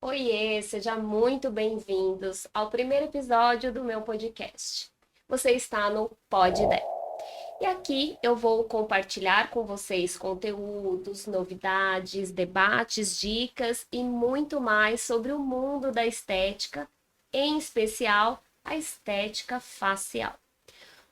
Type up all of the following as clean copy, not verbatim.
Oiê, seja muito bem-vindos ao primeiro episódio do meu podcast. Você está no Pod Dé. E aqui eu vou compartilhar com vocês conteúdos, novidades, debates, dicas e muito mais sobre o mundo da estética, em especial a estética facial.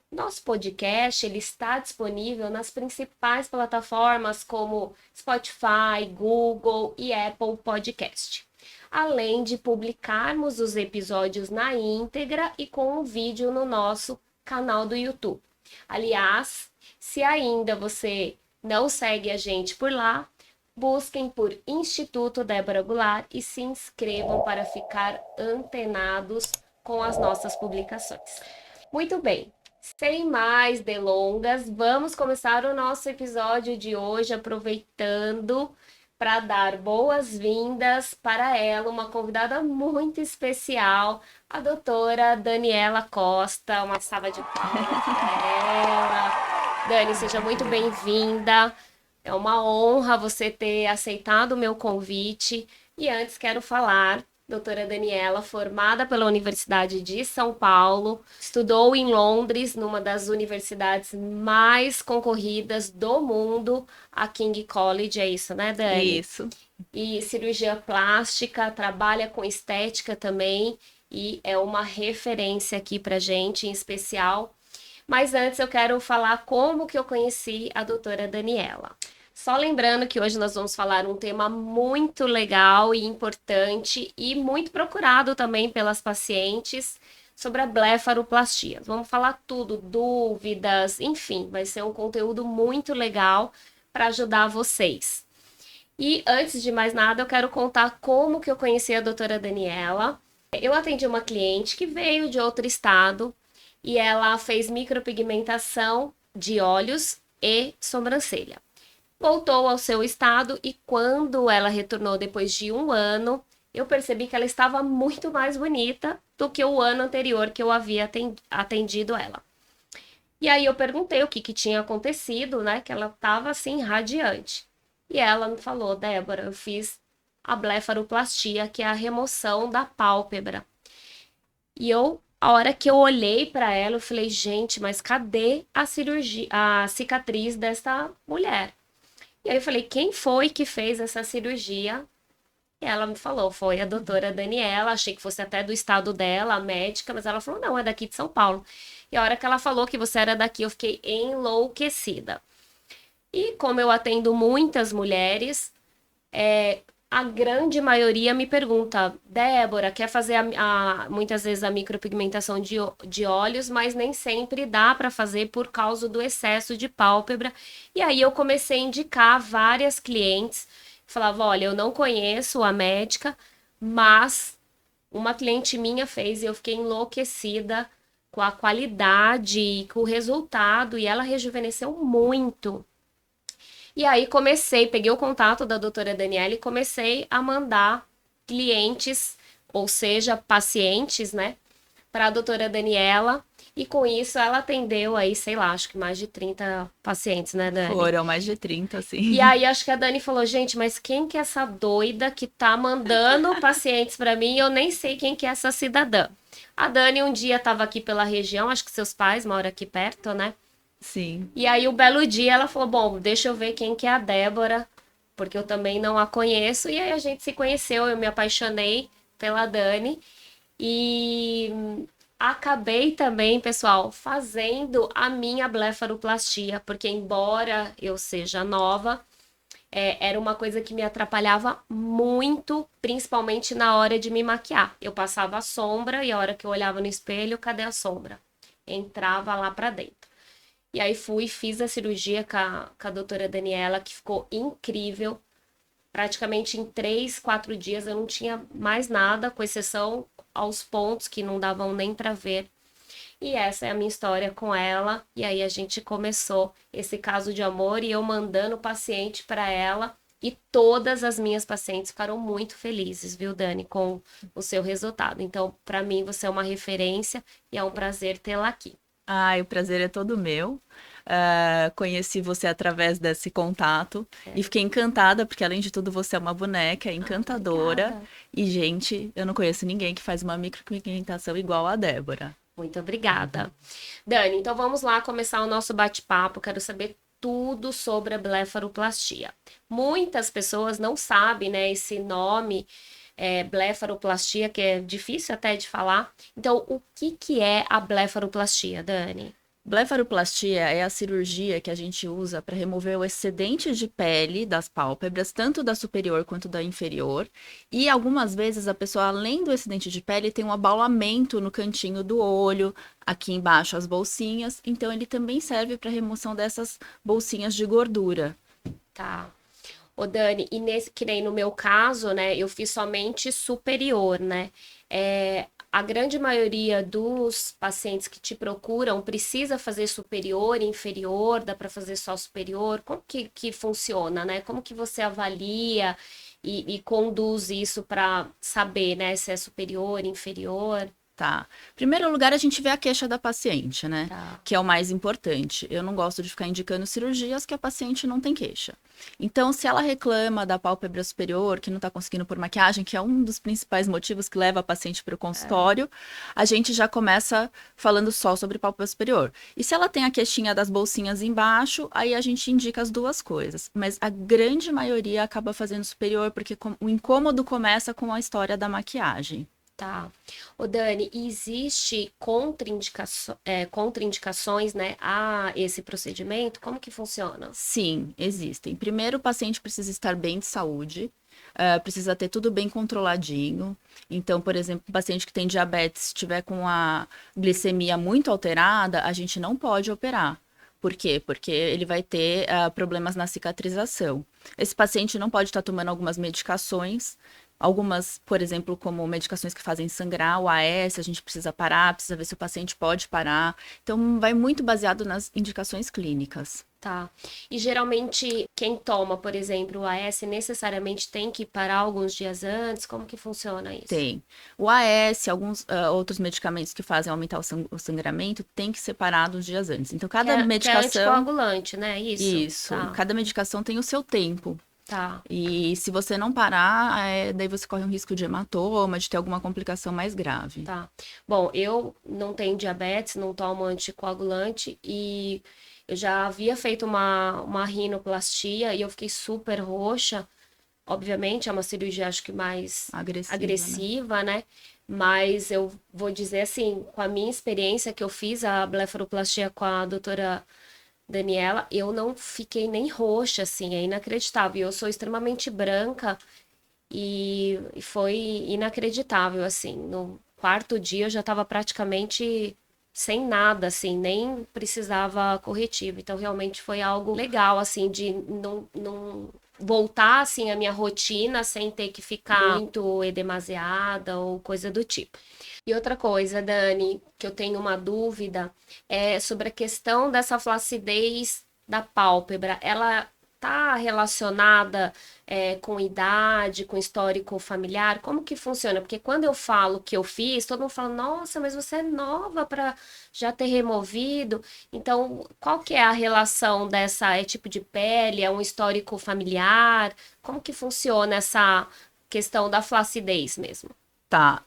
Nosso podcast ele está disponível nas principais plataformas como Spotify, Google e Apple Podcast. Além de publicarmos os episódios na íntegra e com um vídeo no nosso canal do YouTube. Aliás, se ainda você não segue a gente por lá, busquem por Instituto Débora Goulart e se inscrevam para ficar antenados com as nossas publicações. Muito bem, sem mais delongas, vamos começar o nosso episódio de hoje aproveitando para dar boas-vindas para ela, uma convidada muito especial, a doutora Daniela Costa. Uma salva de palmas para ela. Dani, seja muito bem-vinda. É uma honra você ter aceitado o meu convite. E antes quero falar, doutora Daniela, formada pela Universidade de São Paulo, estudou em Londres, numa das universidades mais concorridas do mundo, a King College, é isso, né, Dani? Isso. E cirurgia plástica, trabalha com estética também, e é uma referência aqui pra gente, em especial. Mas antes eu quero falar como que eu conheci a doutora Daniela. Só lembrando que hoje nós vamos falar um tema muito legal e importante e muito procurado também pelas pacientes sobre a blefaroplastia. Vamos falar tudo, dúvidas, enfim, vai ser um conteúdo muito legal para ajudar vocês. E antes de mais nada, eu quero contar como que eu conheci a doutora Daniela. Eu atendi uma cliente que veio de outro estado e ela fez micropigmentação de olhos e sobrancelha. Voltou ao seu estado e quando ela retornou depois de um ano, eu percebi que ela estava muito mais bonita do que o ano anterior que eu havia atendido ela. E aí eu perguntei o que tinha acontecido, né? Que ela estava assim radiante. E ela me falou, Débora, eu fiz a blefaroplastia, que é a remoção da pálpebra. E a hora que eu olhei para ela, eu falei, gente, mas cadê a cirurgia, a cicatriz dessa mulher? E aí eu falei, quem foi que fez essa cirurgia? E ela me falou, foi a doutora Daniela, achei que fosse até do estado dela, a médica, mas ela falou, não, é daqui de São Paulo. E a hora que ela falou que você era daqui, eu fiquei enlouquecida. E como eu atendo muitas mulheres, a grande maioria me pergunta, Débora, quer fazer muitas vezes a micropigmentação de olhos, mas nem sempre dá para fazer por causa do excesso de pálpebra. E aí eu comecei a indicar várias clientes, falava, olha, eu não conheço a médica, mas uma cliente minha fez e eu fiquei enlouquecida com a qualidade e com o resultado, e ela rejuvenesceu muito. E aí peguei o contato da doutora Daniela e comecei a mandar clientes, ou seja, pacientes, né, para a doutora Daniela. E com isso ela atendeu aí, sei lá, acho que mais de 30 pacientes, né, Dani? Foram mais de 30, E assim. aí acho que a Dani falou, gente, mas quem que é essa doida que tá mandando pacientes para mim? Eu nem sei quem que é essa cidadã. A Dani um dia estava aqui pela região, acho que seus pais moram aqui perto, né? Sim. E aí, o belo dia, ela falou: bom, deixa eu ver quem que é a Débora, porque eu também não a conheço. E aí, a gente se conheceu, eu me apaixonei pela Dani. E acabei também, pessoal, fazendo a minha blefaroplastia, porque embora eu seja nova, era uma coisa que me atrapalhava muito, principalmente na hora de me maquiar. Eu passava a sombra e a hora que eu olhava no espelho, cadê a sombra? Entrava lá pra dentro. E aí fiz a cirurgia com a doutora Daniela, que ficou incrível. Praticamente em 3, 4 dias eu não tinha mais nada, com exceção aos pontos que não davam nem para ver. E essa é a minha história com ela. E aí a gente começou esse caso de amor e eu mandando o paciente para ela. E todas as minhas pacientes ficaram muito felizes, viu, Dani, com o seu resultado. Então, para mim, você é uma referência e é um prazer tê-la aqui. Ai, o prazer é todo meu. Conheci você através desse contato e fiquei encantada, porque além de tudo você é uma boneca encantadora. Obrigada. E, gente, eu não conheço ninguém que faz uma micropigmentação igual a Débora. Muito obrigada. Dani, então vamos lá começar o nosso bate-papo. Quero saber tudo sobre a blefaroplastia. Muitas pessoas não sabem, né, esse nome, blefaroplastia, que é difícil até de falar. Então, o que que é a blefaroplastia, Dani? Blefaroplastia é a cirurgia que a gente usa para remover o excedente de pele das pálpebras, tanto da superior quanto da inferior. E algumas vezes a pessoa, além do excedente de pele, tem um abaulamento no cantinho do olho, aqui embaixo as bolsinhas. Então, ele também serve para remoção dessas bolsinhas de gordura. Tá. Ô, Dani, e nesse, que nem no meu caso, né, eu fiz somente superior, né? A grande maioria dos pacientes que te procuram precisa fazer superior e inferior, dá para fazer só superior? Como que funciona, né? Como que você avalia e conduz isso para saber, né, se é superior, inferior? Tá. Em primeiro lugar, a gente vê a queixa da paciente, né? Tá. Que é o mais importante. Eu não gosto de ficar indicando cirurgias que a paciente não tem queixa. Então, se ela reclama da pálpebra superior, que não tá conseguindo pôr maquiagem, que é um dos principais motivos que leva a paciente para o consultório, a gente já começa falando só sobre pálpebra superior. E se ela tem a queixinha das bolsinhas embaixo, aí a gente indica as duas coisas. Mas a grande maioria acaba fazendo superior, porque o incômodo começa com a história da maquiagem. Tá. Ô, Dani, existe contraindicações, né, a esse procedimento? Como que funciona? Sim, existem. Primeiro, o paciente precisa estar bem de saúde, precisa ter tudo bem controladinho. Então, por exemplo, um paciente que tem diabetes, estiver com a glicemia muito alterada, a gente não pode operar. Por quê? Porque ele vai ter problemas na cicatrização. Esse paciente não pode estar tomando algumas medicações. Algumas, por exemplo, como medicações que fazem sangrar, o AS, a gente precisa parar, precisa ver se o paciente pode parar. Então, vai muito baseado nas indicações clínicas. Tá. E geralmente quem toma, por exemplo, o AS necessariamente tem que parar alguns dias antes? Como que funciona isso? Tem. O AS, alguns outros medicamentos que fazem aumentar o sangramento, tem que ser parado uns dias antes. Então, cada Que é medicação, anticoagulante, né? isso, Tá, cada medicação tem o seu tempo. tá, E se você não parar, daí você corre um risco de hematoma, de ter alguma complicação mais grave. tá. Bom, eu não tenho diabetes, não tomo anticoagulante e eu já havia feito uma rinoplastia e eu fiquei super roxa. Obviamente, é uma cirurgia, acho que mais Agressiva, né? agressiva, né? Mas eu vou dizer assim, com a minha experiência que eu fiz a blefaroplastia com a doutora Daniela, eu não fiquei nem roxa, assim, é inacreditável. Eu sou extremamente branca e foi inacreditável, assim. No quarto dia eu já estava praticamente sem nada, assim, nem precisava corretivo. Então, realmente foi algo legal, assim, de não voltar, assim, a minha rotina sem ter que ficar muito edemasiada ou coisa do tipo. E outra coisa, Dani, que eu tenho uma dúvida, é sobre a questão dessa flacidez da pálpebra. Ela tá relacionada com idade, com histórico familiar? Como que funciona? Porque quando eu falo que eu fiz, todo mundo fala, nossa, mas você é nova para já ter removido. Então, qual que é a relação dessa tipo de pele? É um histórico familiar? Como que funciona essa questão da flacidez mesmo? Tá.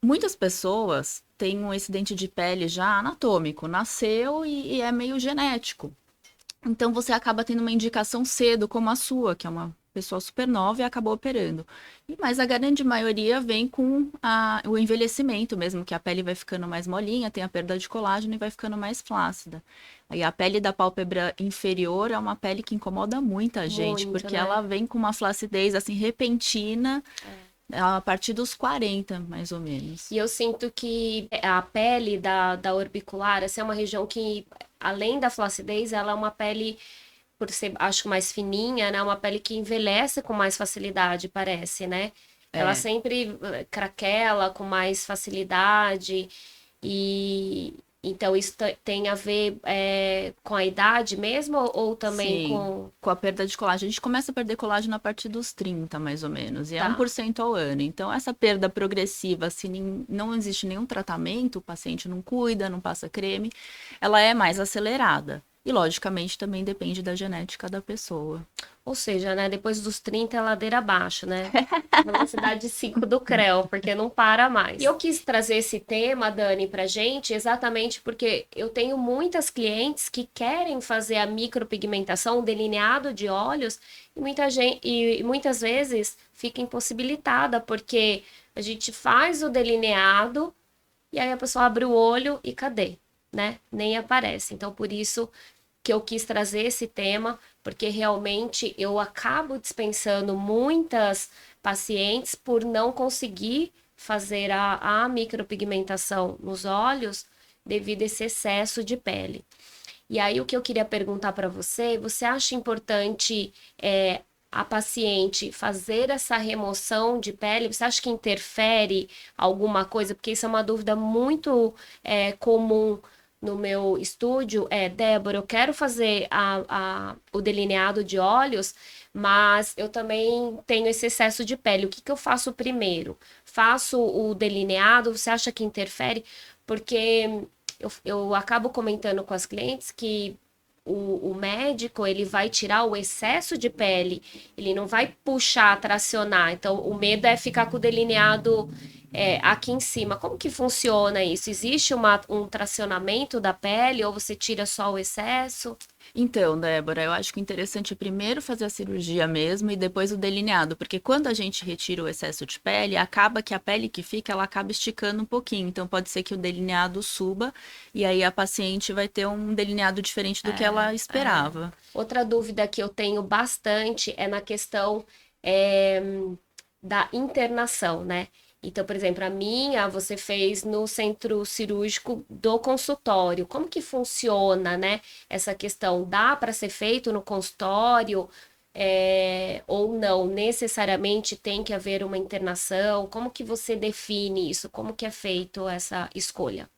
Muitas pessoas têm um excedente de pele já anatômico, nasceu e é meio genético. Então você acaba tendo uma indicação cedo, como a sua, que é uma pessoa super nova e acabou operando. Mas a grande maioria vem com o envelhecimento mesmo, que a pele vai ficando mais molinha, tem a perda de colágeno e vai ficando mais flácida. Aí a pele da pálpebra inferior é uma pele que incomoda muita gente, Muito, porque né? ela vem com uma flacidez assim repentina a partir dos 40, mais ou menos. E eu sinto que a pele da orbicular, essa é uma região que, além da flacidez, ela é uma pele, por ser, acho, mais fininha, né? Uma pele que envelhece com mais facilidade, parece, né? Ela É. sempre craquela com mais facilidade e então isso tem a ver com a idade mesmo ou também Sim, com... com a perda de colágeno. A gente começa a perder colágeno a partir dos 30, mais ou menos, e é Tá, 1% ao ano. Então, essa perda progressiva, se não existe nenhum tratamento, o paciente não cuida, não passa creme, ela é mais acelerada. E, logicamente, também depende da genética da pessoa. Ou seja, né, depois dos 30 é ladeira abaixo, né? Velocidade 5 do Creu, porque não para mais. E eu quis trazer esse tema, Dani, pra gente, exatamente porque eu tenho muitas clientes que querem fazer a micropigmentação, o delineado de olhos, e muitas vezes fica impossibilitada, porque a gente faz o delineado e aí a pessoa abre o olho e cadê? Né? Nem aparece. Então, por isso que eu quis trazer esse tema, porque realmente eu acabo dispensando muitas pacientes por não conseguir fazer a micropigmentação nos olhos devido a esse excesso de pele. E aí o que eu queria perguntar para você, você acha importante a paciente fazer essa remoção de pele? Você acha que interfere alguma coisa? Porque isso é uma dúvida muito comum no meu estúdio. Débora, eu quero fazer o delineado de olhos, mas eu também tenho esse excesso de pele. O que que eu faço primeiro? Faço o delineado? Você acha que interfere? Porque eu acabo comentando com as clientes que o médico ele vai tirar o excesso de pele, ele não vai puxar, tracionar. Então, o medo é ficar com o delineado aqui em cima. Como que funciona isso? Existe um tracionamento da pele ou você tira só o excesso? Então, Débora, eu acho que o interessante é primeiro fazer a cirurgia mesmo e depois o delineado, porque quando a gente retira o excesso de pele, acaba que a pele que fica, ela acaba esticando um pouquinho. Então, pode ser que o delineado suba e aí a paciente vai ter um delineado diferente do que ela esperava. Outra dúvida que eu tenho bastante é na questão é, da internação, né? Então, por exemplo, a minha você fez no centro cirúrgico do consultório. Como que funciona, né? Essa questão dá para ser feito no consultório ou não? Necessariamente tem que haver uma internação? Como que você define isso? Como que é feito essa escolha?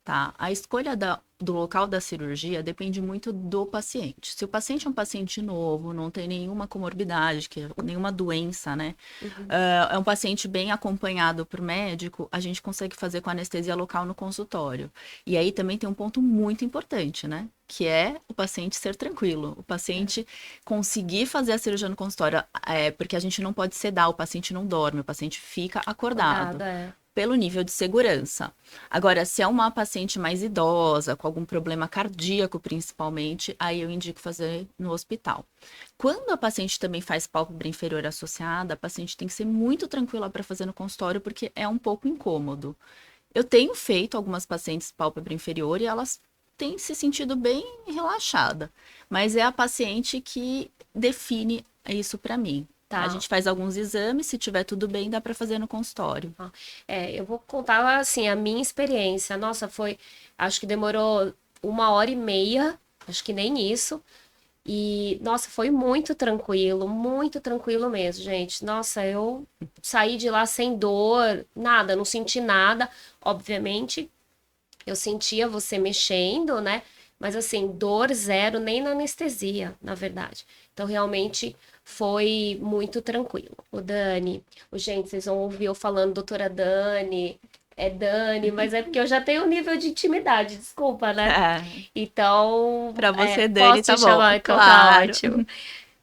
Tá, a escolha do local da cirurgia depende muito do paciente. Se o paciente é um paciente novo, não tem nenhuma comorbidade, nenhuma doença, né? É um paciente bem acompanhado por médico, a gente consegue fazer com anestesia local no consultório. E aí também tem um ponto muito importante, né? Que é o paciente ser tranquilo, o paciente conseguir fazer a cirurgia no consultório, porque a gente não pode sedar, o paciente não dorme, o paciente fica acordado. Pelo nível de segurança. Agora, se é uma paciente mais idosa, com algum problema cardíaco principalmente, aí eu indico fazer no hospital. Quando a paciente também faz pálpebra inferior associada, a paciente tem que ser muito tranquila para fazer no consultório, porque é um pouco incômodo. Eu tenho feito algumas pacientes pálpebra inferior e elas têm se sentido bem relaxada, mas é a paciente que define isso para mim. Tá. A gente faz alguns exames, se tiver tudo bem, dá para fazer no consultório. Eu vou contar assim a minha experiência. Nossa, acho que demorou 1h30, acho que nem isso. E, nossa, foi muito tranquilo mesmo, gente. Nossa, eu saí de lá sem dor, nada, não senti nada. Obviamente, eu sentia você mexendo, né? Mas assim, dor zero, nem na anestesia, na verdade. Então, realmente foi muito tranquilo. O Dani, gente, vocês vão ouvir eu falando doutora Dani, é Dani, mas é porque eu já tenho um nível de intimidade, desculpa, né? Então, para você, posso Dani, te tá bom. chamar, então Claro. tá ótimo.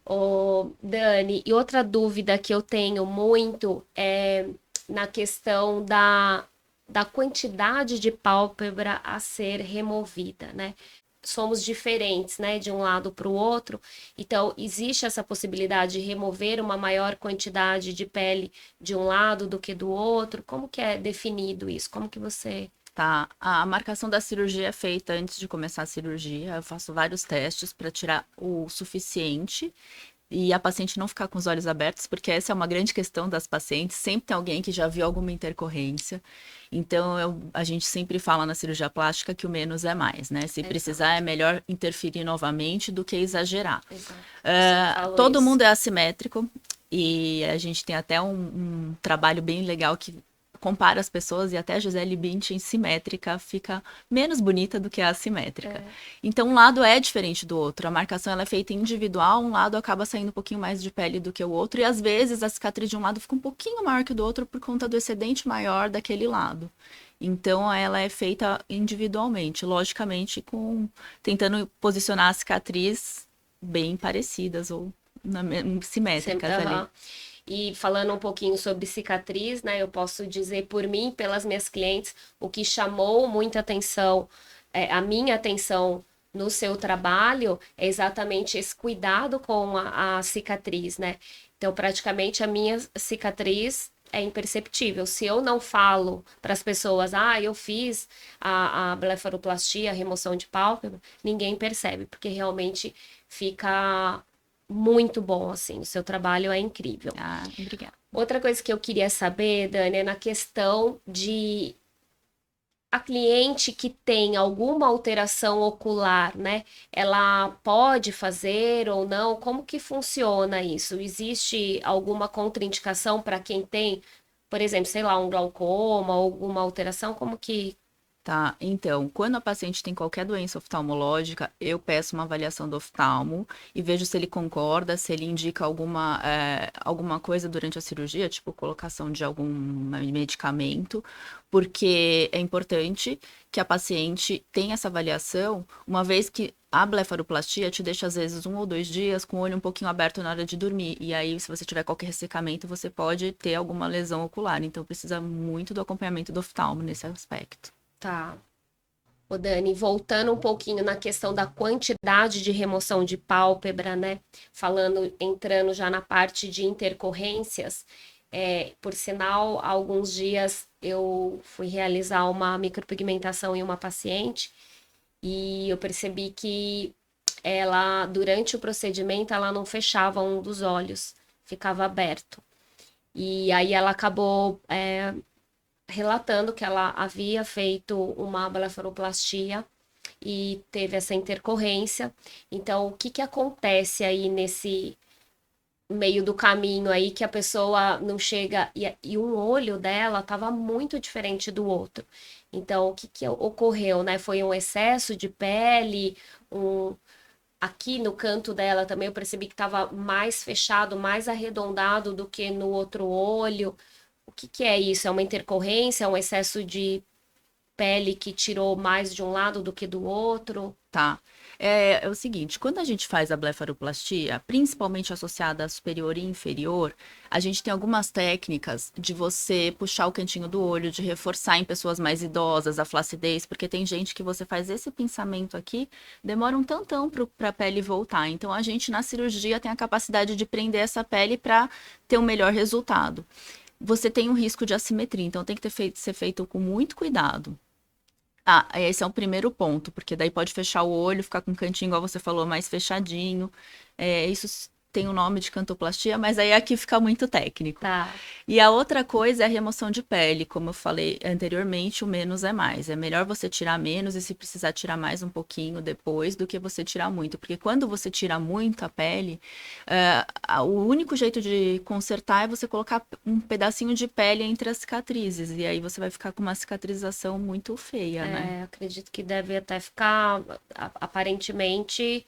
Ô, Dani, e outra dúvida que eu tenho muito é na questão da quantidade de pálpebra a ser removida, né? Somos diferentes, né, de um lado para o outro, então existe essa possibilidade de remover uma maior quantidade de pele de um lado do que do outro? Como que é definido isso? Como que você... Tá, a marcação da cirurgia é feita antes de começar a cirurgia. Eu faço vários testes para tirar o suficiente e a paciente não ficar com os olhos abertos, porque essa é uma grande questão das pacientes. Sempre tem alguém que já viu alguma intercorrência. Então, a gente sempre fala na cirurgia plástica que o menos é mais, né? Se precisar, é melhor interferir novamente do que exagerar. Todo mundo é assimétrico e a gente tem até um trabalho bem legal que compara as pessoas e até a Gisele Bündchen simétrica fica menos bonita do que a assimétrica. Então, um lado é diferente do outro. A marcação ela é feita individual, um lado acaba saindo um pouquinho mais de pele do que o outro, e às vezes a cicatriz de um lado fica um pouquinho maior que o do outro por conta do excedente maior daquele lado. Então, ela é feita individualmente, logicamente, tentando posicionar a cicatriz bem parecidas ou simétricas ali. E falando um pouquinho sobre cicatriz, né? Eu posso dizer por mim, pelas minhas clientes, o que chamou muita atenção, a minha atenção no seu trabalho é exatamente esse cuidado com a cicatriz, né? Então, praticamente a minha cicatriz é imperceptível. Se eu não falo para as pessoas, eu fiz a blefaroplastia, a remoção de pálpebra, ninguém percebe, porque realmente fica muito bom, assim, o seu trabalho é incrível. Obrigada. Outra coisa que eu queria saber, Dani, é na questão de a cliente que tem alguma alteração ocular, né? Ela pode fazer ou não? Como que funciona isso? Existe alguma contraindicação para quem tem, por exemplo, sei lá, um glaucoma, alguma alteração? Como que... Tá, então, quando a paciente tem qualquer doença oftalmológica, eu peço uma avaliação do oftalmo e vejo se ele concorda, se ele indica alguma coisa durante a cirurgia, tipo colocação de algum medicamento, porque é importante que a paciente tenha essa avaliação, uma vez que a blefaroplastia te deixa, às vezes, 1 ou 2 dias com o olho um pouquinho aberto na hora de dormir. E aí, se você tiver qualquer ressecamento, você pode ter alguma lesão ocular. Então, precisa muito do acompanhamento do oftalmo nesse aspecto. Tá. Ô Dani, voltando um pouquinho na questão da quantidade de remoção de pálpebra, né? Entrando já na parte de intercorrências, por sinal, há alguns dias eu fui realizar uma micropigmentação em uma paciente e eu percebi que ela, durante o procedimento, ela não fechava um dos olhos, ficava aberto. E aí ela acabou relatando que ela havia feito uma blefaroplastia e teve essa intercorrência. Então, o que que acontece aí nesse meio do caminho aí que a pessoa não chega e um olho dela estava muito diferente do outro. Então, o que que ocorreu, né? Foi um excesso de pele, aqui no canto dela também eu percebi que estava mais fechado, mais arredondado do que no outro olho. O que que é isso? É uma intercorrência, é um excesso de pele que tirou mais de um lado do que do outro? Tá. É o seguinte, quando a gente faz a blefaroplastia, principalmente associada a superior e inferior, a gente tem algumas técnicas de você puxar o cantinho do olho, de reforçar em pessoas mais idosas a flacidez, porque tem gente que você faz esse pinçamento aqui, demora um tantão para a pele voltar. Então, a gente na cirurgia tem a capacidade de prender essa pele para ter um melhor resultado. Você tem um risco de assimetria, então tem que ser feito com muito cuidado. Esse é o primeiro ponto, porque daí pode fechar o olho, ficar com um cantinho, igual você falou, mais fechadinho. Isso tem o nome de cantoplastia, mas aí aqui fica muito técnico. Tá. E a outra coisa é a remoção de pele. Como eu falei anteriormente, o menos é mais. É melhor você tirar menos e se precisar tirar mais um pouquinho depois do que você tirar muito. Porque quando você tira muito a pele, o único jeito de consertar é você colocar um pedacinho de pele entre as cicatrizes. E aí você vai ficar com uma cicatrização muito feia, né? Acredito que deve até ficar, aparentemente,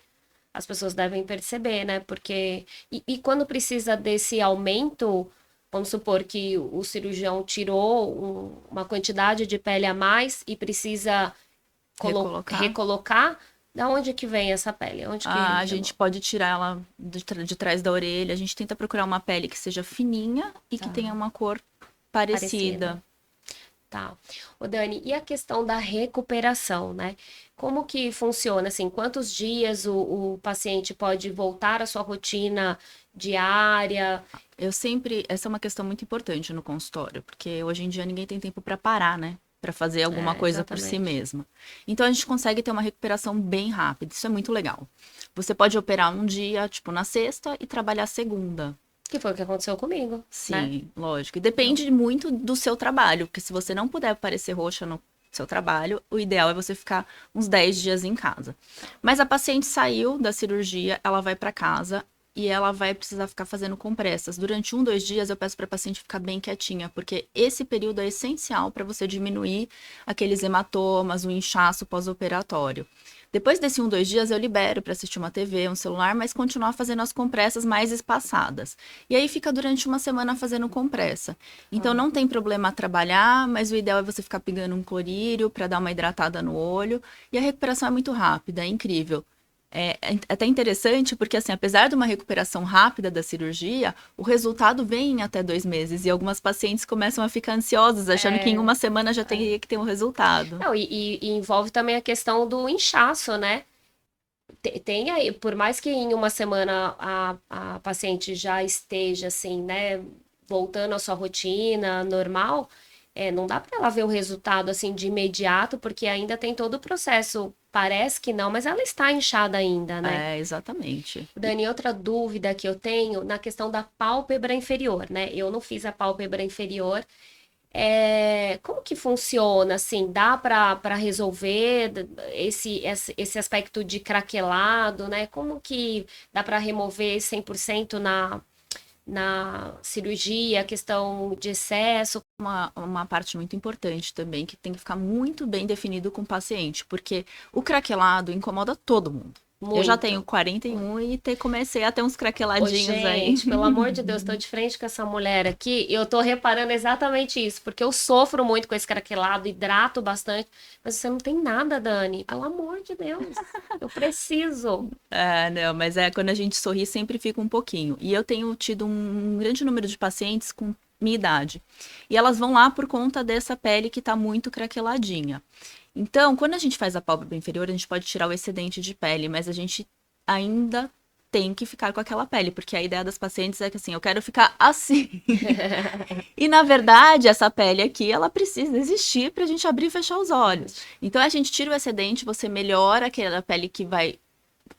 as pessoas devem perceber, né? Porque. E quando precisa desse aumento, vamos supor que o cirurgião tirou uma quantidade de pele a mais e precisa recolocar, da onde que vem essa pele? A gente pode tirar ela de trás da orelha. A gente tenta procurar uma pele que seja fininha e que tenha uma cor parecida. Tá. Ô Dani, e a questão da recuperação, né? Como que funciona, assim, quantos dias o paciente pode voltar à sua rotina diária? Essa é uma questão muito importante no consultório, porque hoje em dia ninguém tem tempo para parar, né? Para fazer alguma coisa por si mesma. Então a gente consegue ter uma recuperação bem rápida, isso é muito legal. Você pode operar um dia, tipo na sexta, e trabalhar segunda. Que foi o que aconteceu comigo. Sim, né? Lógico. E depende muito do seu trabalho, porque se você não puder parecer roxa no seu trabalho, o ideal é você ficar uns 10 dias em casa. Mas a paciente saiu da cirurgia, ela vai para casa, e ela vai precisar ficar fazendo compressas. Durante 1, 2 dias, eu peço para a paciente ficar bem quietinha, porque esse período é essencial para você diminuir aqueles hematomas, o inchaço pós-operatório. Depois desse 1, 2 dias, eu libero para assistir uma TV, um celular, mas continuar fazendo as compressas mais espaçadas. E aí fica durante uma semana fazendo compressa. Então não tem problema trabalhar, mas o ideal é você ficar pegando um clorírio para dar uma hidratada no olho. E a recuperação é muito rápida, é incrível. É até interessante porque, assim, apesar de uma recuperação rápida da cirurgia, o resultado vem em até 2 meses. E algumas pacientes começam a ficar ansiosas, achando que em uma semana já teria que ter um resultado. Não, e envolve também a questão do inchaço, né? Tem aí, por mais que em uma semana a paciente já esteja assim, né, voltando à sua rotina normal, não dá para ela ver o resultado assim de imediato, porque ainda tem todo o processo. Parece que não, mas ela está inchada ainda, né? É, exatamente. Dani, outra dúvida que eu tenho na questão da pálpebra inferior, né? Eu não fiz a pálpebra inferior. Como que funciona, assim, dá para resolver esse aspecto de craquelado, né? Como que dá para remover 100% na cirurgia, a questão de excesso? Uma parte muito importante também, que tem que ficar muito bem definido com o paciente, porque o craquelado incomoda todo mundo. Eu já tenho Muito. 41 e comecei a ter uns Ô, craqueladinhos aí. gente, pelo amor de Deus, tô de frente com essa mulher aqui e eu tô reparando exatamente isso, porque eu sofro muito com esse craquelado, hidrato bastante, mas você não tem nada, Dani, pelo amor de Deus, eu preciso. Não, mas quando a gente sorri sempre fica um pouquinho. E eu tenho tido um grande número de pacientes com minha idade. E elas vão lá por conta dessa pele que tá muito craqueladinha. Então, quando a gente faz a pálpebra inferior, a gente pode tirar o excedente de pele, mas a gente ainda tem que ficar com aquela pele, porque a ideia das pacientes é que assim, eu quero ficar assim. E na verdade, essa pele aqui, ela precisa existir para a gente abrir e fechar os olhos. Então a gente tira o excedente, você melhora aquela pele que vai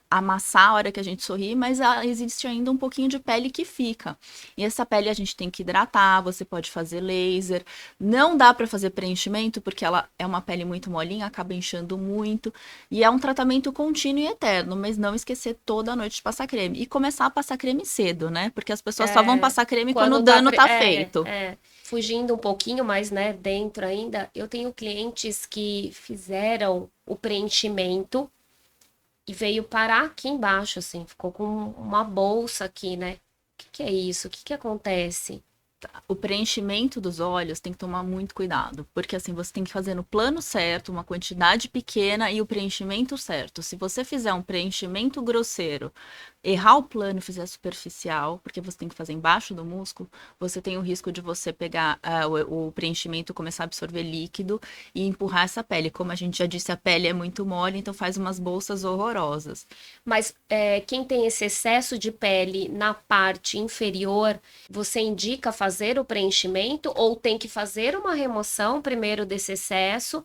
amassar a hora que a gente sorri, mas existe ainda um pouquinho de pele que fica. E essa pele a gente tem que hidratar, você pode fazer laser. Não dá para fazer preenchimento porque ela é uma pele muito molinha, acaba inchando muito. E é um tratamento contínuo e eterno, mas não esquecer toda noite de passar creme. E começar a passar creme cedo, né? Porque as pessoas só vão passar creme quando o dano tá feito. Fugindo um pouquinho mais, né, dentro ainda, eu tenho clientes que fizeram o preenchimento e veio parar aqui embaixo, assim, ficou com uma bolsa aqui, né? O que é isso? O que acontece? O preenchimento dos olhos tem que tomar muito cuidado, porque assim você tem que fazer no plano certo, uma quantidade pequena e o preenchimento certo. Se você fizer um preenchimento grosseiro, errar o plano e fizer superficial, porque você tem que fazer embaixo do músculo, você tem o risco de você pegar o preenchimento, começar a absorver líquido e empurrar essa pele. Como a gente já disse, a pele é muito mole, então faz umas bolsas horrorosas. Mas quem tem esse excesso de pele na parte inferior, você indica fazer o preenchimento ou tem que fazer uma remoção primeiro desse excesso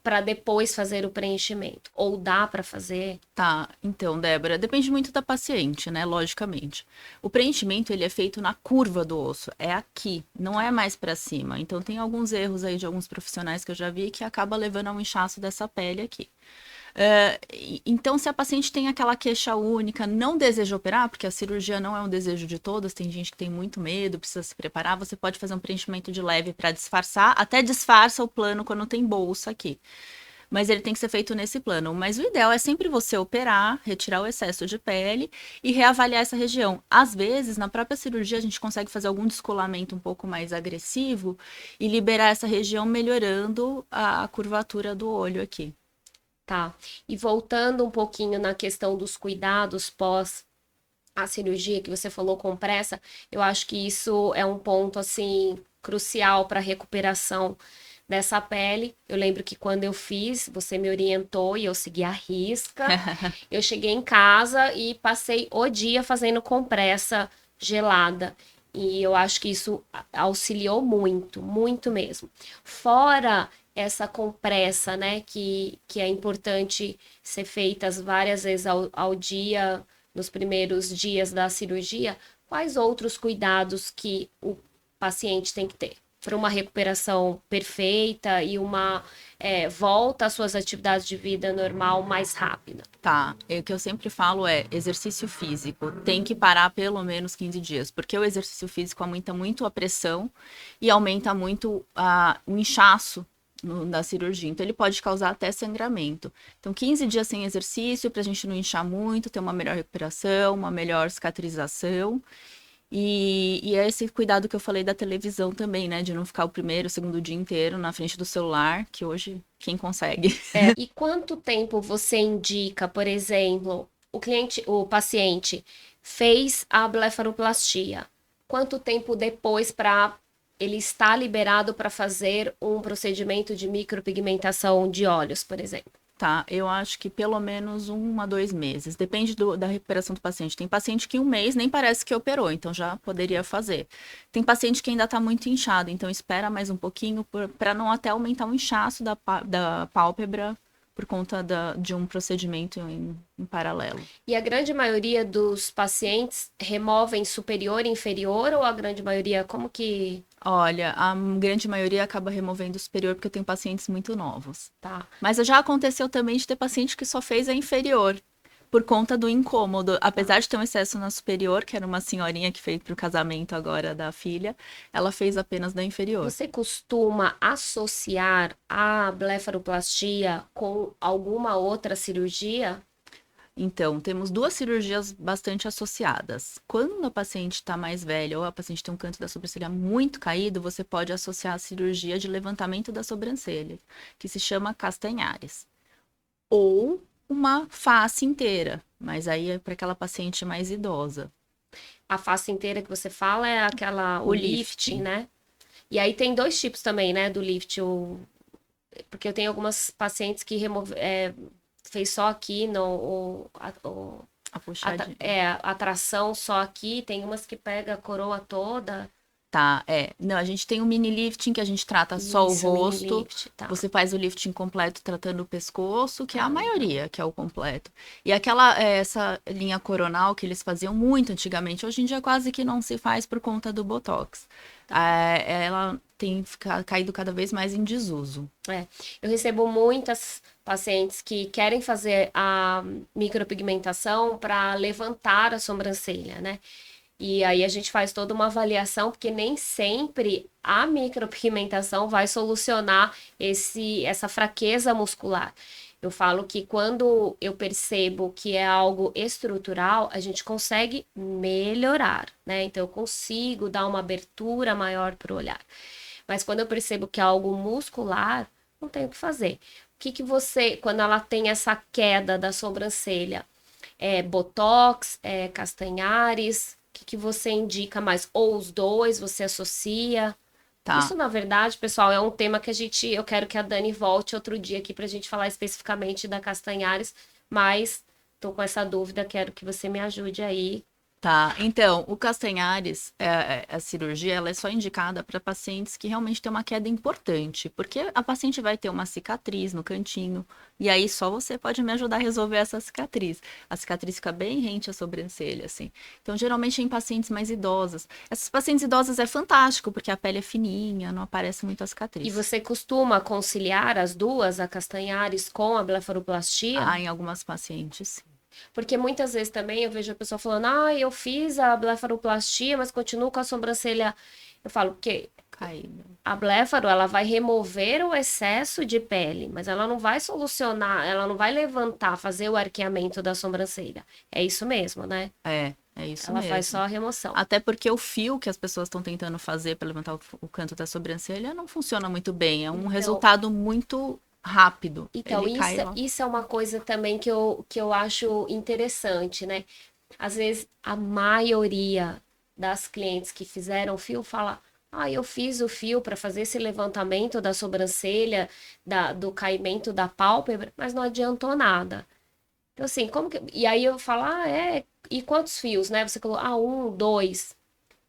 para depois fazer o preenchimento? Ou dá para fazer? Tá, então, Débora, depende muito da paciente, né? Logicamente. O preenchimento, ele é feito na curva do osso, é aqui, não é mais para cima. Então, tem alguns erros aí de alguns profissionais que eu já vi que acaba levando a um inchaço dessa pele aqui. Então, se a paciente tem aquela queixa única, não deseja operar, porque a cirurgia não é um desejo de todas, tem gente que tem muito medo, precisa se preparar, você pode fazer um preenchimento de leve para disfarçar, até disfarça o plano quando tem bolsa aqui. Mas ele tem que ser feito nesse plano. Mas o ideal é sempre você operar, retirar o excesso de pele e reavaliar essa região. Às vezes, na própria cirurgia, a gente consegue fazer algum descolamento um pouco mais agressivo e liberar essa região, melhorando a curvatura do olho aqui. Tá. E voltando um pouquinho na questão dos cuidados pós a cirurgia que você falou com pressa, eu acho que isso é um ponto assim crucial para a recuperação dessa pele. Eu lembro que quando eu fiz, você me orientou e eu segui a risca. Eu cheguei em casa e passei o dia fazendo compressa gelada. E eu acho que isso auxiliou muito, muito mesmo. Fora essa compressa, né, que é importante ser feitas várias vezes ao dia, nos primeiros dias da cirurgia, quais outros cuidados que o paciente tem que ter? para uma recuperação perfeita e uma volta às suas atividades de vida normal mais rápida? Tá, o que eu sempre falo é exercício físico, tem que parar pelo menos 15 dias, porque o exercício físico aumenta muito a pressão e aumenta muito o inchaço na cirurgia, então ele pode causar até sangramento. Então 15 dias sem exercício para a gente não inchar muito, ter uma melhor recuperação, uma melhor cicatrização. E é esse cuidado que eu falei da televisão também, né? De não ficar o primeiro, o segundo dia inteiro na frente do celular, que hoje quem consegue. E quanto tempo você indica, por exemplo, o paciente fez a blefaroplastia? Quanto tempo depois para ele estar liberado para fazer um procedimento de micropigmentação de olhos, por exemplo? Tá, eu acho que pelo menos 1 a 2 meses. Depende da recuperação do paciente. Tem paciente que 1 mês nem parece que operou, então já poderia fazer. Tem paciente que ainda está muito inchado, então espera mais um pouquinho para não até aumentar o inchaço da pálpebra por conta de um procedimento em paralelo. E a grande maioria dos pacientes removem superior e inferior, ou a grande maioria, como que... Olha, a grande maioria acaba removendo o superior porque eu tenho pacientes muito novos. Tá. Mas já aconteceu também de ter paciente que só fez a inferior, por conta do incômodo. Apesar de ter um excesso na superior, que era uma senhorinha que fez para o casamento agora da filha, ela fez apenas da inferior. Você costuma associar a blefaroplastia com alguma outra cirurgia? Então, temos 2 cirurgias bastante associadas. Quando a paciente está mais velha ou a paciente tem um canto da sobrancelha muito caído, você pode associar a cirurgia de levantamento da sobrancelha, que se chama Castanhares. Ou uma face inteira, mas aí é para aquela paciente mais idosa. A face inteira que você fala é aquela, O o lifting, né? E aí tem dois tipos também, né, do lift. Porque eu tenho algumas pacientes que fez só aqui, A puxadinha. a tração só aqui. Tem umas que pega a coroa toda. Tá, Não, a gente tem o mini lifting que a gente trata só Isso, o mini rosto. lift, tá. Você faz o lifting completo tratando o pescoço, que é a maioria, que é o completo. E essa linha coronal que eles faziam muito antigamente, hoje em dia quase que não se faz por conta do Botox. Ela tem caído cada vez mais em desuso. Eu recebo muitas pacientes que querem fazer a micropigmentação para levantar a sobrancelha, né? E aí a gente faz toda uma avaliação, porque nem sempre a micropigmentação vai solucionar essa fraqueza muscular. Eu falo que quando eu percebo que é algo estrutural, a gente consegue melhorar, né? Então eu consigo dar uma abertura maior para o olhar. Mas quando eu percebo que é algo muscular, não tenho o que fazer. O que você, quando ela tem essa queda da sobrancelha, Botox, Castanhares, o que você indica mais? Ou os dois, você associa? Tá. Isso, na verdade, pessoal, é um tema que eu quero que a Dani volte outro dia aqui pra gente falar especificamente da Castanhares, mas tô com essa dúvida, quero que você me ajude aí. Tá, então, o Castanhares, a cirurgia, ela é só indicada para pacientes que realmente têm uma queda importante, porque a paciente vai ter uma cicatriz no cantinho, e aí só você pode me ajudar a resolver essa cicatriz. A cicatriz fica bem rente à sobrancelha, assim. Então, geralmente em pacientes mais idosas. Essas pacientes idosas é fantástico, porque a pele é fininha, não aparece muito a cicatriz. E você costuma conciliar as duas, a Castanhares com a blefaroplastia? Em algumas pacientes, sim. Porque muitas vezes também eu vejo a pessoa falando, eu fiz a blefaroplastia, mas continuo com a sobrancelha. Eu falo, porque Caída. a blefaro, ela vai remover o excesso de pele, mas ela não vai solucionar, ela não vai levantar, fazer o arqueamento da sobrancelha. É isso mesmo, né? É isso Ela mesmo. faz só a remoção. Até porque o fio que as pessoas estão tentando fazer para levantar o canto da sobrancelha não funciona muito bem. É um resultado muito rápido. Então, isso é uma coisa também que eu acho interessante, né? Às vezes, a maioria das clientes que fizeram fio fala: eu fiz o fio para fazer esse levantamento da sobrancelha, do caimento da pálpebra, mas não adiantou nada. Então, assim, como que. E aí eu falo: e quantos fios, né? Você colocou, 1, 2.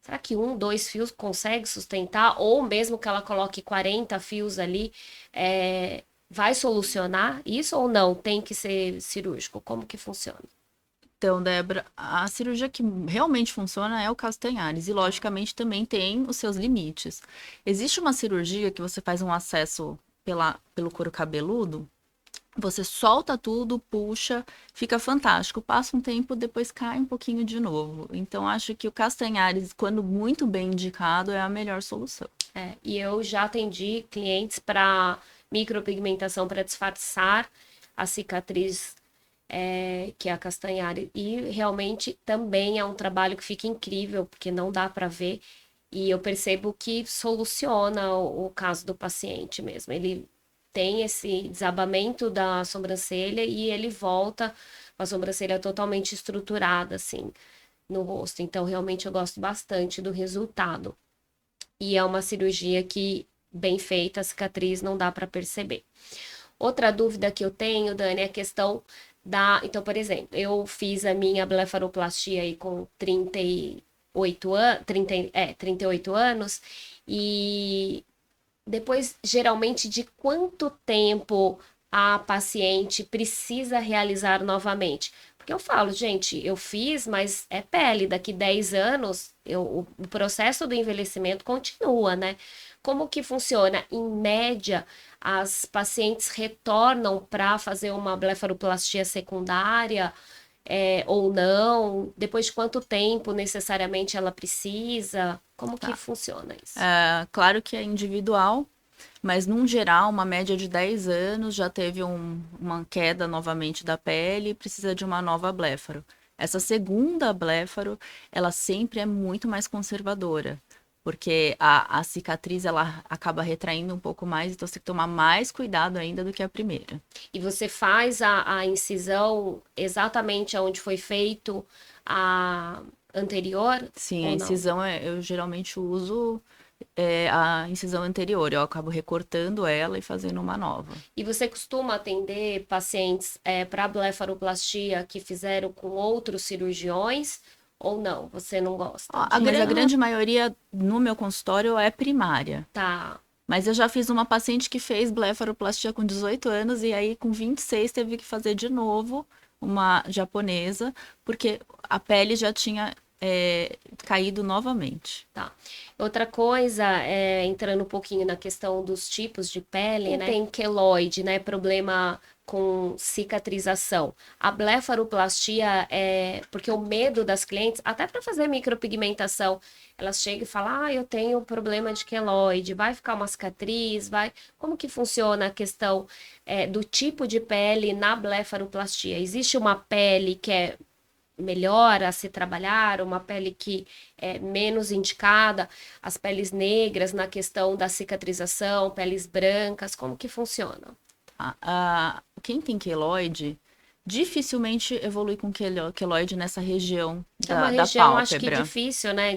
Será que 1, 2 fios consegue sustentar? Ou mesmo que ela coloque 40 fios ali, vai solucionar isso ou não? Tem que ser cirúrgico? Como que funciona? Então, Débora, a cirurgia que realmente funciona é o Castanhares e, logicamente, também tem os seus limites. Existe uma cirurgia que você faz um acesso pelo couro cabeludo, você solta tudo, puxa, fica fantástico. Passa um tempo, depois cai um pouquinho de novo. Então, acho que o Castanhares, quando muito bem indicado, é a melhor solução. E eu já atendi clientes para micropigmentação para disfarçar a cicatriz que é a castanhari. E realmente também é um trabalho que fica incrível, porque não dá para ver. E eu percebo que soluciona o caso do paciente mesmo. Ele tem esse desabamento da sobrancelha e ele volta com a sobrancelha totalmente estruturada, assim, no rosto. Então, realmente, eu gosto bastante do resultado. E é uma cirurgia que, bem feita, a cicatriz não dá para perceber. Outra dúvida que eu tenho, Dani, é a questão da. Então, por exemplo, eu fiz a minha blefaroplastia aí com 38 anos, 38 anos, e depois, geralmente, de quanto tempo a paciente precisa realizar novamente? Porque eu falo, gente, eu fiz, mas é pele, daqui 10 anos, o processo do envelhecimento continua, né? Como que funciona? Em média, as pacientes retornam para fazer uma blefaroplastia secundária, ou não? Depois de quanto tempo necessariamente ela precisa? Como que Tá. funciona isso? Claro que é individual, mas num geral, uma média de 10 anos já teve uma queda novamente da pele e precisa de uma nova bléfaro. Essa segunda bléfaro, ela sempre é muito mais conservadora, porque a cicatriz ela acaba retraindo um pouco mais, então você tem que tomar mais cuidado ainda do que a primeira. E você faz a incisão exatamente onde foi feito a anterior Sim, a ou não? incisão eu geralmente uso a incisão anterior, eu acabo recortando ela e fazendo uma nova. E você costuma atender pacientes para blefaroplastia que fizeram com outros cirurgiões ou não? Você não gosta Ó, de. mas a grande maioria no meu consultório é primária. Tá, Mas eu já fiz uma paciente que fez blefaroplastia com 18 anos e aí com 26 teve que fazer de novo uma japonesa, porque a pele já tinha caído novamente. tá. Outra coisa, entrando um pouquinho na questão dos tipos de pele, né? Tem queloide, né? Problema com cicatrização. A blefaroplastia é porque o medo das clientes, até para fazer micropigmentação, elas chegam e falam: "Ah, eu tenho problema de queloide, vai ficar uma cicatriz, vai". Como que funciona a questão do tipo de pele na blefaroplastia? Existe uma pele que é melhor a se trabalhar, uma pele que é menos indicada, as peles negras na questão da cicatrização, peles brancas, como que funciona? Quem tem queloide dificilmente evolui com queloide nessa região É uma da região, acho que pálpebra. difícil, né,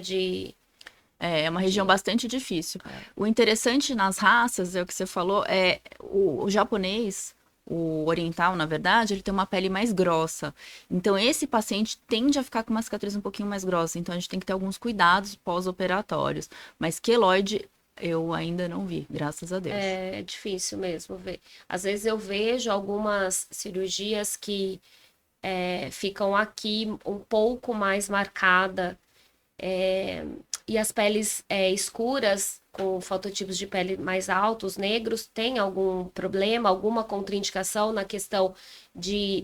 É uma região de... bastante difícil. O interessante nas raças, é o que você falou, é o japonês, o oriental, na verdade, ele tem uma pele mais grossa. Então, esse paciente tende a ficar com uma cicatriz um pouquinho mais grossa. Então, a gente tem que ter alguns cuidados pós-operatórios. Mas queloide eu ainda não vi, graças a Deus. É difícil mesmo ver. Às vezes eu vejo algumas cirurgias que ficam aqui um pouco mais marcada. E as peles escuras, com fototipos de pele mais altos, negros, tem algum problema, alguma contraindicação na questão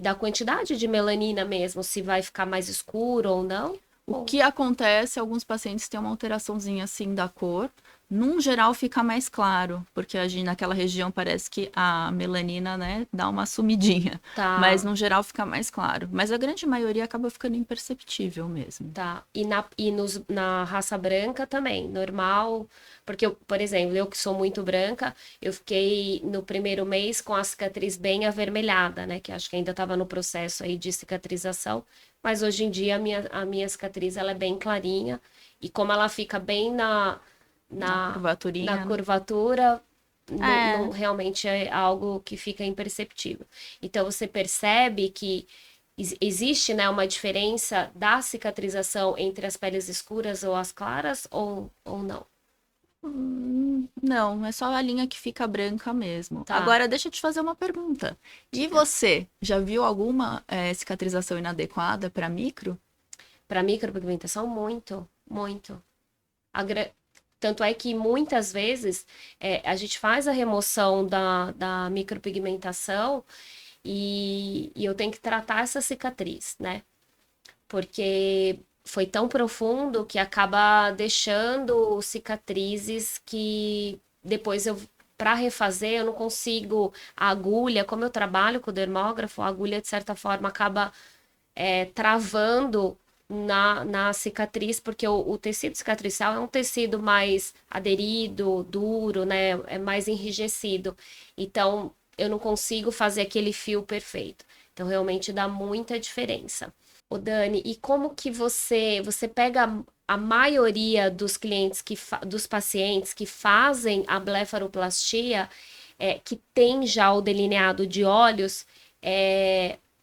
da quantidade de melanina mesmo, se vai ficar mais escuro ou não? O que acontece, alguns pacientes têm uma alteraçãozinha assim da cor. Num geral fica mais claro, porque naquela região parece que a melanina, né, dá uma sumidinha. Mas Tá, no geral fica mais claro. Mas a grande maioria acaba ficando imperceptível mesmo. tá. Na raça branca também, normal. Porque, por exemplo, eu que sou muito branca, eu fiquei no primeiro mês com a cicatriz bem avermelhada, né? Que acho que ainda estava no processo aí de cicatrização. Mas hoje em dia a minha cicatriz ela é bem clarinha. E como ela fica bem Na na, na curvaturinha, né? curvatura, não, É, não realmente é algo que fica imperceptível. Então você percebe que existe, né, uma diferença da cicatrização entre as peles escuras ou as claras ou não? Não, é só a linha que fica branca mesmo. Tá. Agora, deixa eu te fazer uma pergunta. E você, já viu alguma cicatrização inadequada para micro? Para micropigmentação, muito, muito. A gra- Tanto é que muitas vezes a gente faz a remoção da micropigmentação e eu tenho que tratar essa cicatriz, né? Porque foi tão profundo que acaba deixando cicatrizes que depois eu, para refazer, eu não consigo. A agulha, como eu trabalho com o dermógrafo, a agulha de certa forma acaba travando na cicatriz, porque o tecido cicatricial é um tecido mais aderido, duro, né? É mais enrijecido. Então, eu não consigo fazer aquele fio perfeito. Então, realmente dá muita diferença. Ô Dani, e como que você pega a maioria dos clientes dos pacientes que fazem a blefaroplastia, que tem já o delineado de olhos,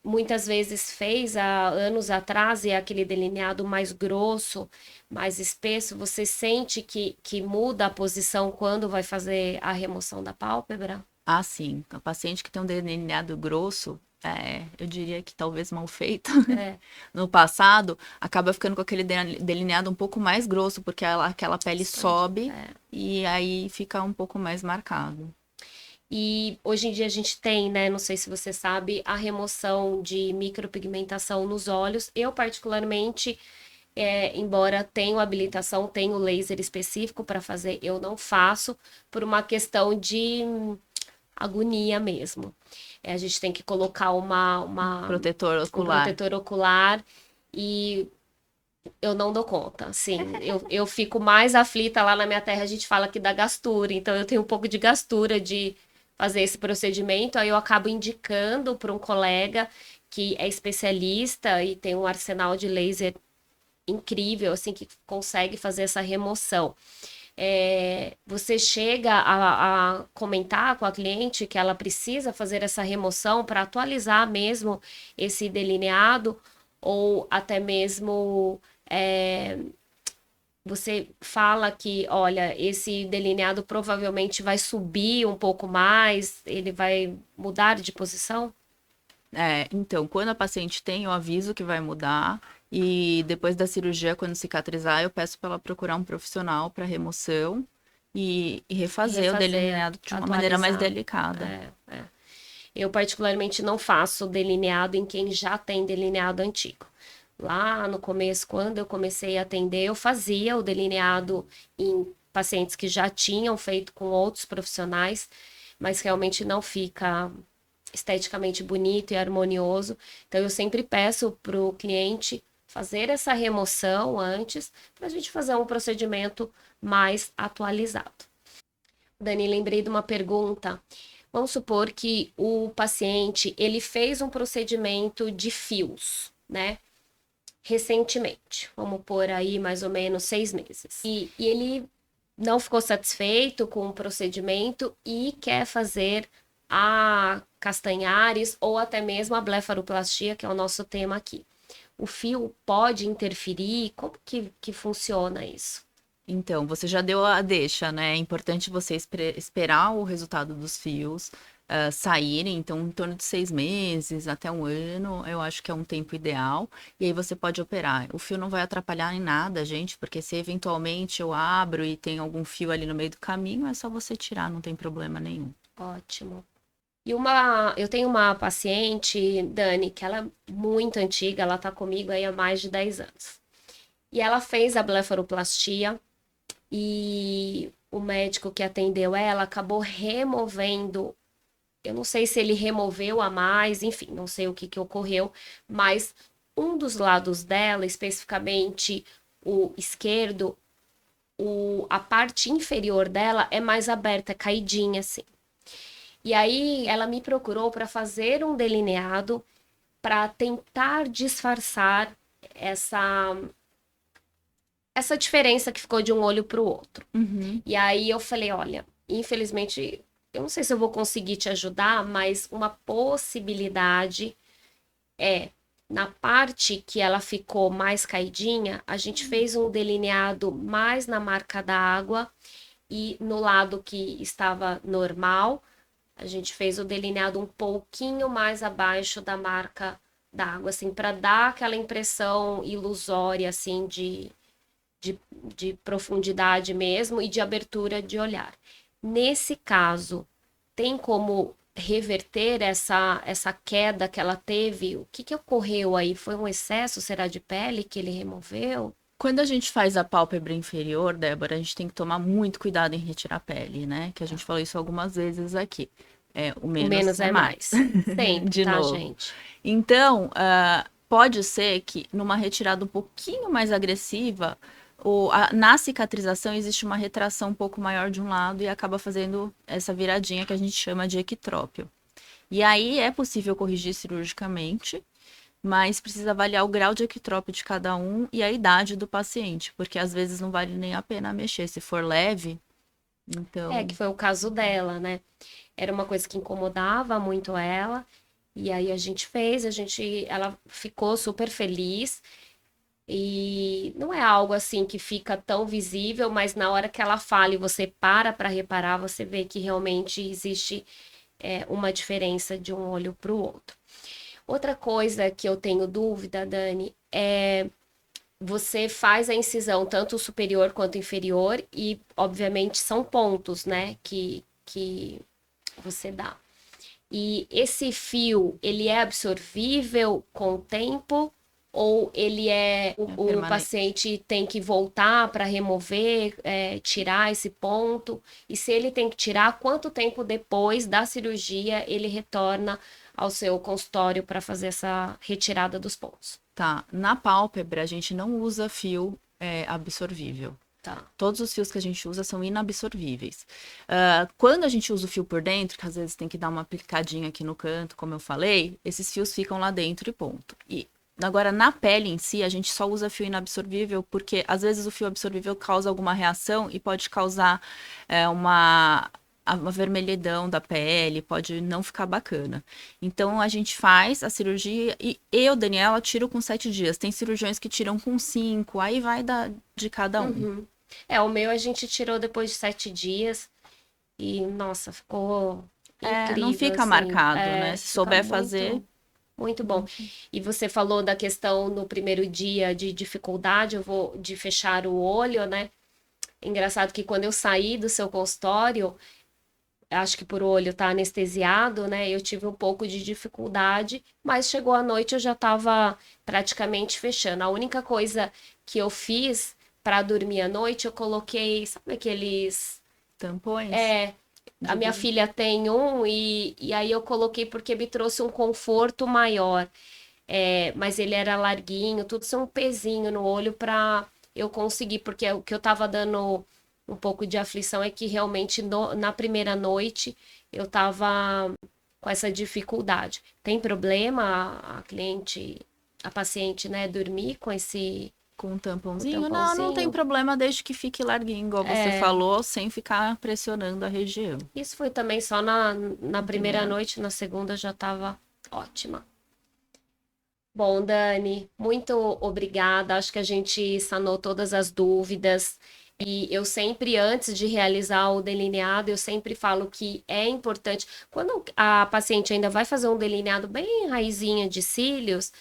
muitas vezes fez há anos atrás e é aquele delineado mais grosso, mais espesso, você sente que muda a posição quando vai fazer a remoção da pálpebra? Ah, sim. A paciente que tem um delineado grosso, eu diria que talvez mal feito, É, no passado, acaba ficando com aquele delineado um pouco mais grosso, porque aquela pele expande. sobe e aí fica um pouco mais marcado. E hoje em dia a gente tem, né? Não sei se você sabe, a remoção de micropigmentação nos olhos. Eu, particularmente, embora tenha habilitação, tenho laser específico para fazer, eu não faço por uma questão de agonia mesmo. A gente tem que colocar Protetor um ocular. protetor ocular e eu não dou conta. Sim, eu fico mais aflita lá na minha terra. A gente fala que dá gastura, então eu tenho um pouco de gastura de fazer esse procedimento. Aí eu acabo indicando para um colega que é especialista e tem um arsenal de laser incrível, assim, que consegue fazer essa remoção. Você chega a comentar com a cliente que ela precisa fazer essa remoção para atualizar mesmo esse delineado, ou até mesmo você fala que, olha, esse delineado provavelmente vai subir um pouco mais, ele vai mudar de posição? Então, quando a paciente tem, eu aviso que vai mudar. E depois da cirurgia, quando cicatrizar, eu peço para ela procurar um profissional para remoção e E refazer o refazer, delineado de uma maneira mais atualizar. delicada. É. Eu, particularmente, não faço delineado em quem já tem delineado antigo. Lá no começo, quando eu comecei a atender, eu fazia o delineado em pacientes que já tinham feito com outros profissionais, mas realmente não fica esteticamente bonito e harmonioso. Então, eu sempre peço para o cliente fazer essa remoção antes, para a gente fazer um procedimento mais atualizado. Dani, lembrei de uma pergunta. Vamos supor que o paciente ele fez um procedimento de fios, né? Recentemente, vamos por aí mais ou menos 6 meses. E ele não ficou satisfeito com o procedimento e quer fazer a Castanhares ou até mesmo a blefaroplastia, que é o nosso tema aqui. O fio pode interferir? Como que funciona isso? Então, você já deu a deixa, né? É importante você esperar o resultado dos fios saírem. Então, em torno de 6 meses até um ano, eu acho que é um tempo ideal. E aí você pode operar. O fio não vai atrapalhar em nada, gente, porque se eventualmente eu abro e tem algum fio ali no meio do caminho, é só você tirar, não tem problema nenhum. Ótimo. Eu tenho uma paciente, Dani, que ela é muito antiga, ela tá comigo aí há mais de 10 anos. E ela fez a blefaroplastia e o médico que atendeu ela acabou removendo, eu não sei se ele removeu a mais, enfim, não sei o que ocorreu, mas um dos lados dela, especificamente o esquerdo, a parte inferior dela é mais aberta, é caidinha assim. E aí ela me procurou para fazer um delineado para tentar disfarçar essa essa diferença que ficou de um olho para o outro. Uhum. E aí eu falei, olha, infelizmente, eu não sei se eu vou conseguir te ajudar, mas uma possibilidade é na parte que ela ficou mais caidinha, a gente fez um delineado mais na marca d'água e no lado que estava normal, a gente fez o delineado um pouquinho mais abaixo da marca d'água, assim, para dar aquela impressão ilusória, assim, de profundidade mesmo e de abertura de olhar. Nesse caso, tem como reverter essa queda que ela teve? O que ocorreu aí? Foi um excesso, será, de pele que ele removeu? Quando a gente faz a pálpebra inferior, Débora, a gente tem que tomar muito cuidado em retirar a pele, né? Que a gente falou isso algumas vezes aqui. O O menos menos é é mais. mais. Sempre, De tá, novo. gente? Então, pode ser que numa retirada um pouquinho mais agressiva, na cicatrização existe uma retração um pouco maior de um lado e acaba fazendo essa viradinha que a gente chama de ectrópio. E aí é possível corrigir cirurgicamente, mas precisa avaliar o grau de ectrópio de cada um e a idade do paciente, porque às vezes não vale nem a pena mexer. Se for leve, então. Que foi o caso dela, né? Era uma coisa que incomodava muito ela. E aí a gente fez, ela ficou super feliz. E não é algo assim que fica tão visível, mas na hora que ela fala e você para reparar, você vê que realmente existe uma diferença de um olho para o outro. Outra coisa que eu tenho dúvida, Dani, é você faz a incisão tanto superior quanto inferior e, obviamente, são pontos, né, que você dá. E esse fio, ele é absorvível com o tempo ou ele o paciente tem que voltar para remover, tirar esse ponto? E se ele tem que tirar, quanto tempo depois da cirurgia ele retorna ao seu consultório para fazer essa retirada dos pontos? Tá. Na pálpebra, a gente não usa fio absorvível. Tá. Todos os fios que a gente usa são inabsorvíveis. Quando a gente usa o fio por dentro, que às vezes tem que dar uma aplicadinha aqui no canto, como eu falei, esses fios ficam lá dentro e ponto. E agora, na pele em si, a gente só usa fio inabsorvível porque às vezes o fio absorvível causa alguma reação e pode causar uma vermelhidão da pele, pode não ficar bacana. Então, a gente faz a cirurgia e eu, Daniela, tiro com 7 dias. Tem cirurgiões que tiram com 5, aí vai de cada um. Uhum. O meu a gente tirou depois de 7 dias e, nossa, ficou incrível, não fica assim. marcado, né? Se souber muito, fazer. muito bom. E você falou da questão no primeiro dia de dificuldade, de fechar o olho, né? Engraçado que quando eu saí do seu consultório, acho que por o olho tá anestesiado, né? Eu tive um pouco de dificuldade, mas chegou a noite eu já estava praticamente fechando. A única coisa que eu fiz para dormir à noite, eu coloquei, sabe aqueles Tampões? A minha filha tem um e aí eu coloquei porque me trouxe um conforto maior. Mas ele era larguinho, tudo sem um pezinho no olho para eu conseguir, porque o que eu tava dando um pouco de aflição é que realmente na primeira noite eu tava com essa dificuldade. Tem problema a paciente, né, dormir com esse Com um tampãozinho? com Não tem problema desde que fique larguinho, igual você falou, sem ficar pressionando a região. Isso foi também só na primeira noite, na segunda já tava ótima. Bom, Dani, muito obrigada. Acho que a gente sanou todas as dúvidas. E eu sempre, antes de realizar o delineado, eu sempre falo que é importante. Quando a paciente ainda vai fazer um delineado bem raizinha de cílios,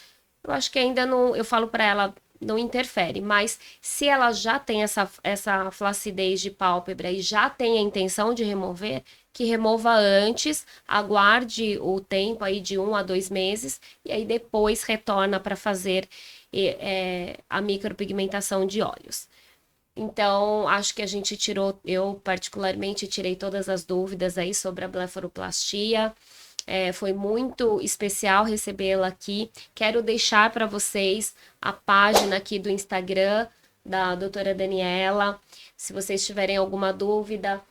eu acho que ainda não. Eu falo para ela, não interfere. Mas se ela já tem essa flacidez de pálpebra e já tem a intenção de remover, que remova antes, aguarde o tempo aí de 1 a 2 meses e aí depois retorna para fazer a micropigmentação de olhos. Então, acho que a gente tirou, eu particularmente tirei todas as dúvidas aí sobre a blefaroplastia. Foi muito especial recebê-la aqui. Quero deixar para vocês a página aqui do Instagram da doutora Daniela. Se vocês tiverem alguma dúvida,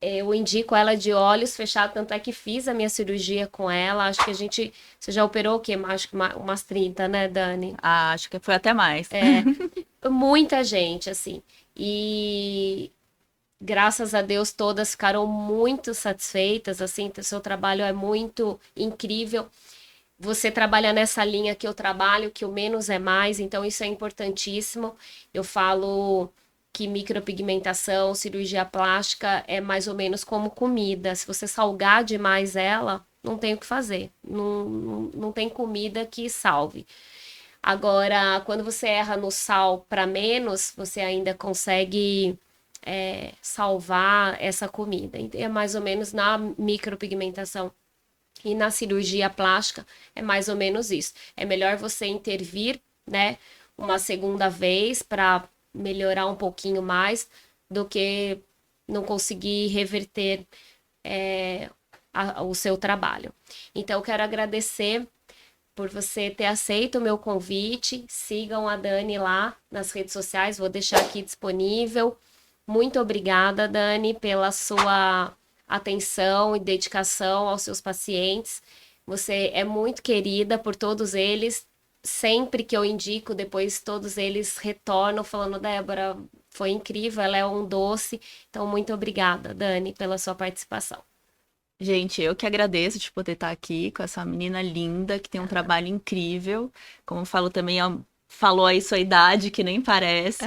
eu indico ela de olhos fechados, tanto é que fiz a minha cirurgia com ela. Acho que você já operou o quê? Acho que umas 30, né, Dani? Acho que foi até mais. Muita gente, assim. E graças a Deus todas ficaram muito satisfeitas, assim, seu trabalho é muito incrível. Você trabalha nessa linha que eu trabalho, que o menos é mais, então isso é importantíssimo. Eu falo que micropigmentação, cirurgia plástica é mais ou menos como comida. Se você salgar demais ela, não tem o que fazer. Não tem comida que salve. Agora, quando você erra no sal para menos, você ainda consegue salvar essa comida. É mais ou menos na micropigmentação. E na cirurgia plástica é mais ou menos isso. É melhor você intervir, né, uma segunda vez para melhorar um pouquinho mais do que não conseguir reverter o seu trabalho. Então, eu quero agradecer por você ter aceito o meu convite. Sigam a Dani lá nas redes sociais, vou deixar aqui disponível. Muito obrigada, Dani, pela sua atenção e dedicação aos seus pacientes. Você é muito querida por todos eles. Sempre que eu indico, depois todos eles retornam falando: Débora, foi incrível, ela é um doce. Então, muito obrigada, Dani, pela sua participação. Gente, eu que agradeço de poder estar aqui com essa menina linda, que tem um trabalho incrível. Como falo também, falou aí sua idade, que nem parece.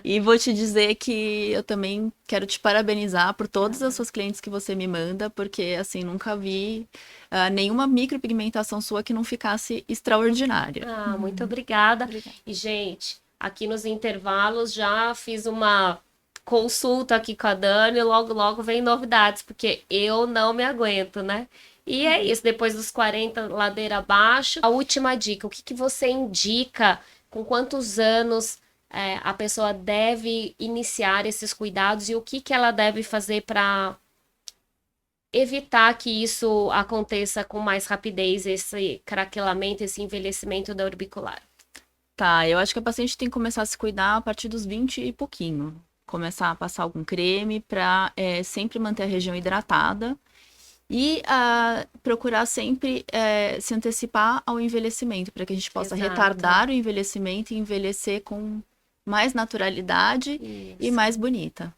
E vou te dizer que eu também quero te parabenizar por todas as suas clientes que você me manda, porque, assim, nunca vi nenhuma micropigmentação sua que não ficasse extraordinária. Muito obrigada. E, gente, aqui nos intervalos já fiz uma consulta aqui com a Dani, logo, logo vem novidades, porque eu não me aguento, né? E é isso, depois dos 40, ladeira abaixo. A última dica, o que você indica, com quantos anos a pessoa deve iniciar esses cuidados e o que ela deve fazer para evitar que isso aconteça com mais rapidez, esse craquelamento, esse envelhecimento da orbicular? Tá, eu acho que a paciente tem que começar a se cuidar a partir dos 20 e pouquinho. Começar a passar algum creme para sempre manter a região hidratada e procurar sempre se antecipar ao envelhecimento, para que a gente possa retardar o envelhecimento e envelhecer com mais naturalidade e mais bonita.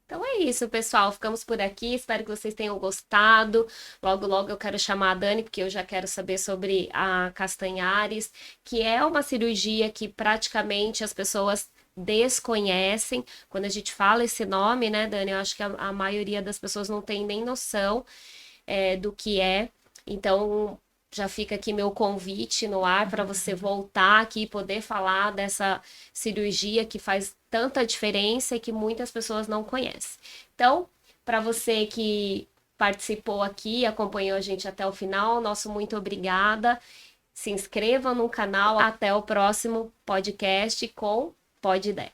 Então é isso, pessoal. Ficamos por aqui. Espero que vocês tenham gostado. Logo, logo eu quero chamar a Dani, porque eu já quero saber sobre a Castanhares, que é uma cirurgia que praticamente as pessoas desconhecem. Quando a gente fala esse nome, né, Dani? Eu acho que a maioria das pessoas não tem nem noção do que é. Então, já fica aqui meu convite no ar para você voltar aqui e poder falar dessa cirurgia que faz tanta diferença e que muitas pessoas não conhecem. Então, para você que participou aqui, acompanhou a gente até o final, nosso muito obrigada. Se inscreva no canal. Até o próximo podcast com Pod Ideia.